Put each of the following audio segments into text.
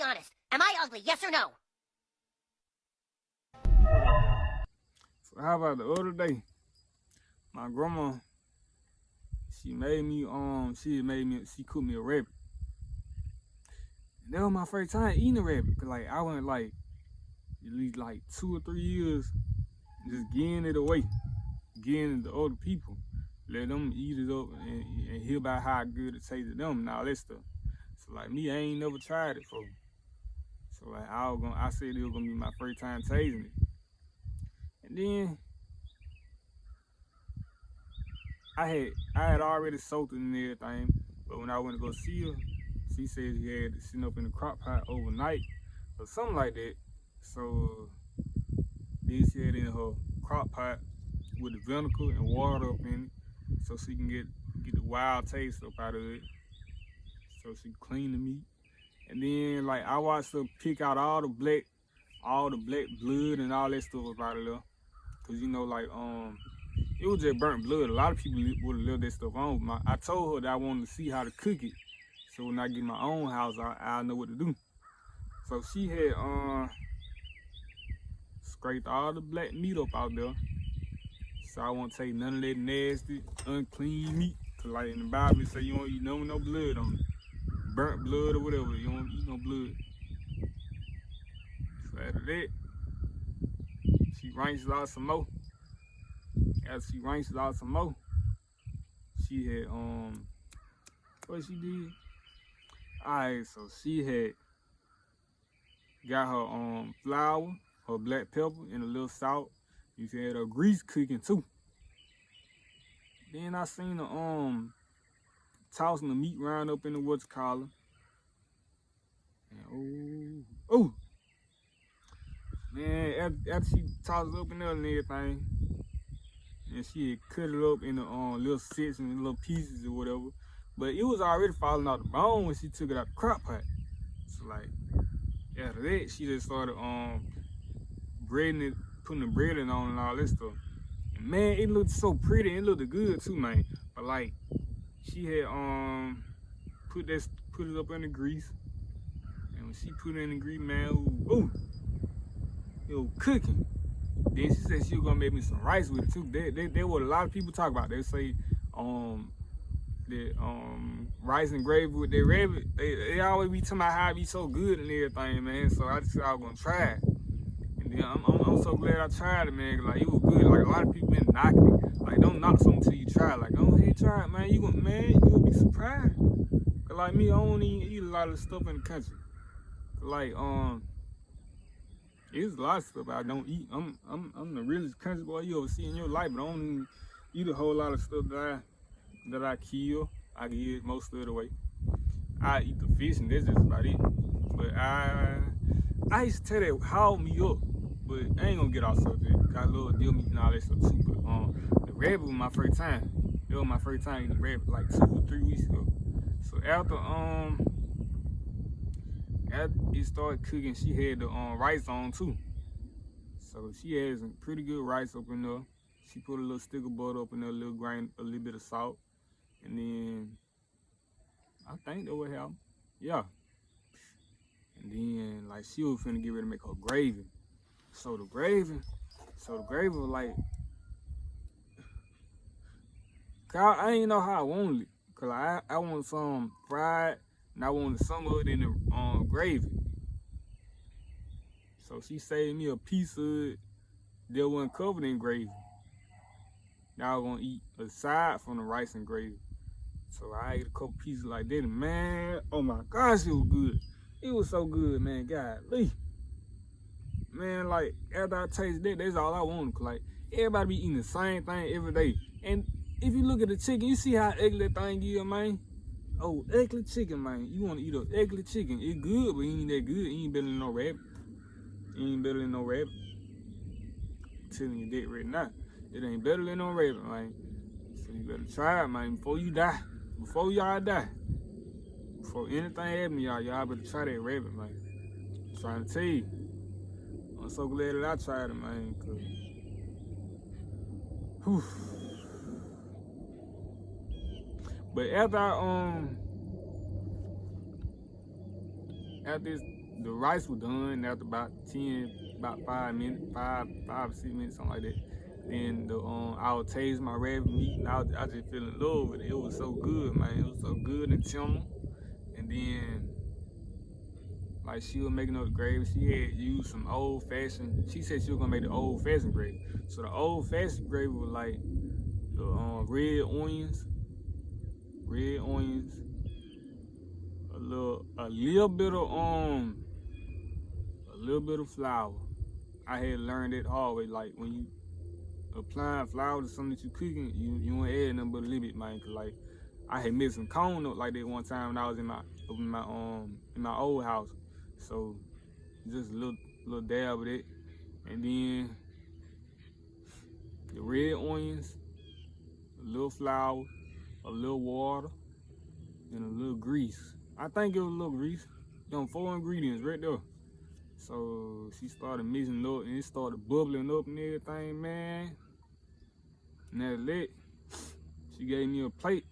honest. Am I ugly, yes or no? So how about the other day? My grandma, she cooked me a rabbit. And that was my first time eating a rabbit. Cause like I went like at least like 2 or 3 years just getting it away, getting it to other people. Let them eat it up and hear about how good it tasted to them and all that stuff. So like me, I ain't never tried it before. So like I said it was gonna be my first time tasting it. And then I had already soaked it and everything, but when I went to go see her, she said she had it sitting up in the crock pot overnight or something like that. So then she had it in her crock pot with the vinegar and water up in it, so she can get the wild taste up out of it. So she cleaned the meat, and then like I watched her pick out all the black blood and all that stuff up out of there, cause you know like it was just burnt blood. A lot of people would have left that stuff on. I told her that I wanted to see how to cook it, so when I get my own house, I'll know what to do. So she had scraped all the black meat up out there. So I won't take none of that nasty, unclean meat. Cause like in the Bible it say you don't eat no blood on it. Burnt blood or whatever, you don't eat no blood. So after that, she rinsed it out some more. After she rinsed it out some more, she had what she did? Alright, so she had got her flour, her black pepper, and a little salt. You had her grease cooking too. Then I seen her tossing the meat round up in the what's called. And oh man, after she tossed it up in there and everything, and she had cut it up in the little sets and little pieces or whatever. But it was already falling out the bone when she took it out the crock pot. So like after that, she just started breading it, putting the breading on and all that stuff. And man, it looked so pretty and it looked good too, man. But like she had put it up in the grease. And when she put it in the grease, man, ooh, it was cooking. Then she said she was gonna make me some rice with it too. That what a lot of people talk about. They say that rice and gravy with their rabbit. They always be talking about how it be so good and everything, man. So I just said I was gonna try it. And then I'm so glad I tried it, man. Like it was good. Like a lot of people been knocking it. Like don't knock something till you try it. Like go ahead, try it, man. You'll be surprised. Cause like me, I don't even eat a lot of stuff in the country. Like there's a lot of stuff I don't eat. I'm the realest country boy you ever see in your life, but I don't even eat a whole lot of stuff that I kill. I give most of it away. I eat the fish and that's just about it. But I used to tell that hold me up, but I ain't gonna get off subject. I love deer meat and all that stuff too. But the rabbit was my first time. It was my first time eating rabbit like 2 or 3 weeks ago. So after it started cooking, she had the rice on too. So she had some pretty good rice up in there. She put a little stick of butter up in there, a little bit of salt, and then I think that would help. Yeah. And then like she was finna get ready to make her gravy. So the gravy was like, I ain't know how I wanted it. Cause I want some fried and I wanted some of it in the gravy. So she saved me a piece of it that wasn't covered in gravy. Now I was gonna eat aside from the rice and gravy. So I ate a couple pieces like that, and man, oh my gosh, it was good. It was so good, man. Golly. Man, like after I tasted that, that's all I wanted. Cause like everybody be eating the same thing every day. And if you look at the chicken, you see how ugly that thing is, man. Oh, ugly chicken, man. You wanna eat an ugly chicken. It's good, but it ain't that good. It ain't better than no rabbit. It ain't better than no rabbit. I'm telling you that right now. It ain't better than no rabbit, man. So you better try it, man, before you die. Before y'all die. Before anything happen to y'all better try that rabbit, man. I'm trying to tell you. I'm so glad that I tried it, man, cause whew. But after the rice was done after about 5 minutes, 5 or 6 minutes, something like that. Then I would taste my rabbit meat, and I just fell in love with it. It was so good, man. It was so good and tender. And then, like, she was making up the gravy. She had used some old-fashioned. She said she was gonna make the old-fashioned gravy. So the old-fashioned gravy was like the red onions, a little bit of flour. I had learned it hard way. Like when you applying flour to something that you cooking, you want to add nothing but a little bit, man. Cause like I had made some corn up like that one time when I was in my old house. So just a little dab of it, and then the red onions, a little flour, a little water, and a little grease. I think it was a little grease. 4 ingredients right there. So she started mixing up and it started bubbling up and everything, man. And that's it. She gave me a plate.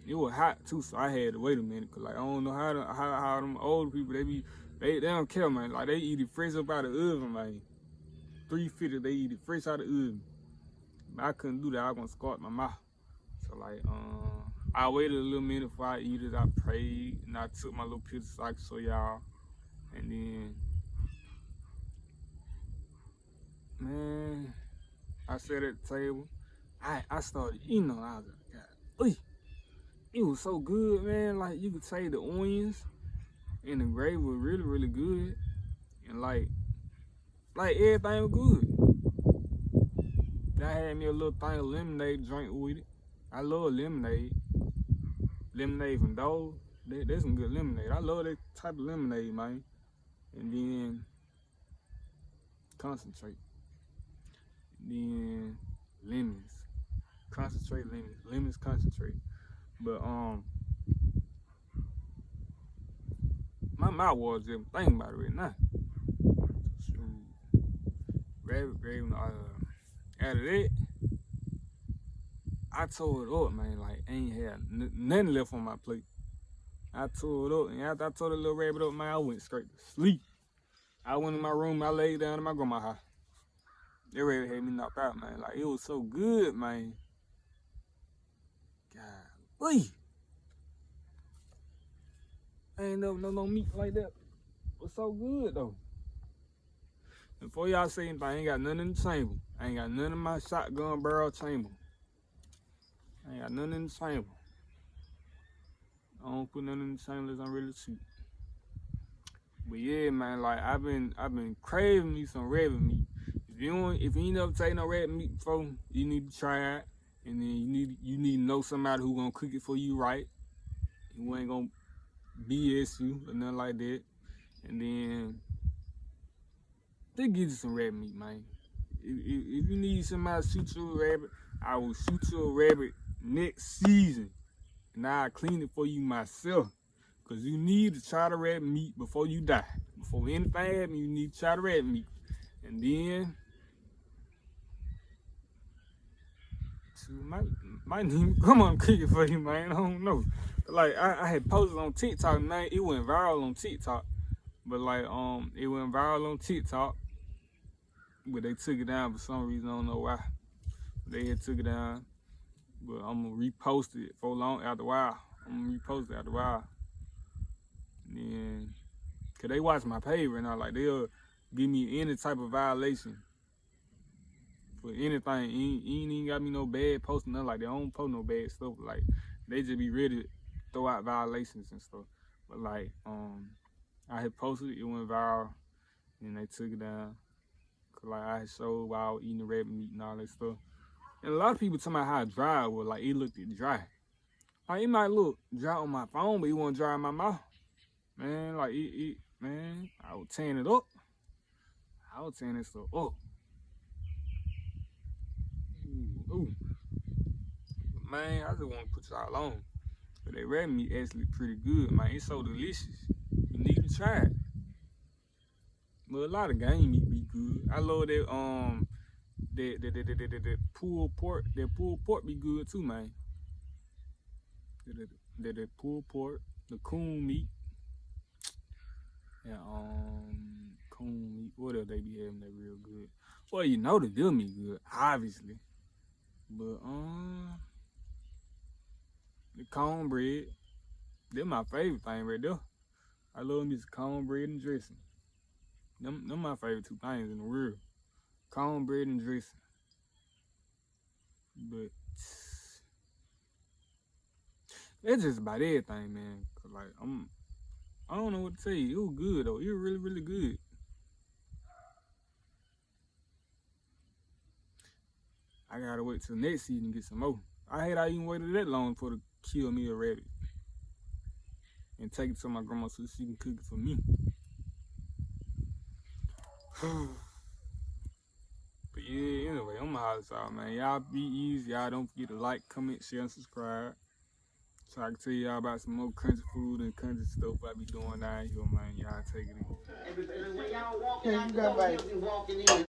It was hot too, so I had to wait a minute, cause like I don't know how them old people they don't care, man. Like they eat it fresh up out of the oven, man. 350, they eat it fresh out of the oven. But I couldn't do that. I was gonna scorch my mouth. So like I waited a little minute before I eat it. I prayed and I took my little picture so I could show y'all. And then, man, I sat at the table. I started eating on it. I was like, God, it was so good, man. Like you could taste the onions and the gravy was really, really good. And like everything was good. I had me a little thing of lemonade drink with it. I love lemonade. Lemonade from Dole. That's some good lemonade. I love that type of lemonade, man. And then concentrate. Then lemons. Concentrate lemons. Lemons concentrate. But my mouth was just thinking about it right now. So rabbit gravy, out of that, I tore it up, man. Like I ain't had nothing left on my plate. I tore it up, and after I tore the little rabbit up, man, I went straight to sleep. I went in my room, I laid down in my grandma's house. That rabbit had me knocked out, man. Like, it was so good, man. Golly. I ain't never know no meat like that. It was so good, though. And before y'all say anything, I ain't got nothing in the chamber. I ain't got nothing in my shotgun barrel chamber. I ain't got nothing in the chamber. I don't put nothing in the chamber unless I'm ready to shoot. But yeah, man, like I've been craving me some rabbit meat. If you ain't never taken no rabbit meat before, you need to try it. And then you need to know somebody who gonna cook it for you right. Who ain't gonna BS you or nothing like that. And then they give you some rabbit meat, man. If you need somebody to shoot you a rabbit, I will shoot you a rabbit next season. And I'll clean it for you myself. Cause you need to try the rabbit meat before you die. Before anything happens, you need to try the rabbit meat. And then might even come on cook it for you, man. I don't know. Like I had posted on TikTok, man. It went viral on TikTok. But like it went viral on TikTok. But they took it down for some reason. I don't know why. They had took it down. But I'm gonna repost it for long after a while. I'm gonna repost it after a while. And then, cause they watch my page right now, like they'll give me any type of violation for anything. Ain't even got me no bad post, nothing like that. I don't post no bad stuff. Like they just be ready to throw out violations and stuff. But like I had posted it, it went viral, and they took it down. Cause like I had showed while I was eating the rabbit meat and all that stuff. And a lot of people tell me how dry it was. Like it looked dry. Like it might look dry on my phone, but it wasn't dry in my mouth. Man, like man, I was tearing it up. I was tearing this stuff up. Ooh. Man, I just want to put y'all on. But that rabbit meat actually pretty good, man. It's so delicious. You need to try it. But a lot of game meat be good. I love that that pulled pork. That pulled pork be good too, man. That pulled pork, the coon meat. what else they be having that real good? Well, you know the deal me good, obviously. But the cornbread, they're my favorite thing right there. I love me some cornbread and dressing. Them my favorite two things in the world. Cornbread and dressing. But that's just about everything, man. 'Cause like I don't know what to tell you. It was good though. It was really, really good. I gotta wait till next season to get some more. I hate I even waited that long for to kill me a rabbit and take it to my grandma so she can cook it for me. But yeah, anyway, I'm gonna holler y'all, man. Y'all be easy. Y'all don't forget to like, comment, share, and subscribe. So I can tell y'all about some more country food and country stuff I be doing down here, man. Y'all take it easy. Everybody, when y'all walking out, you got walking in.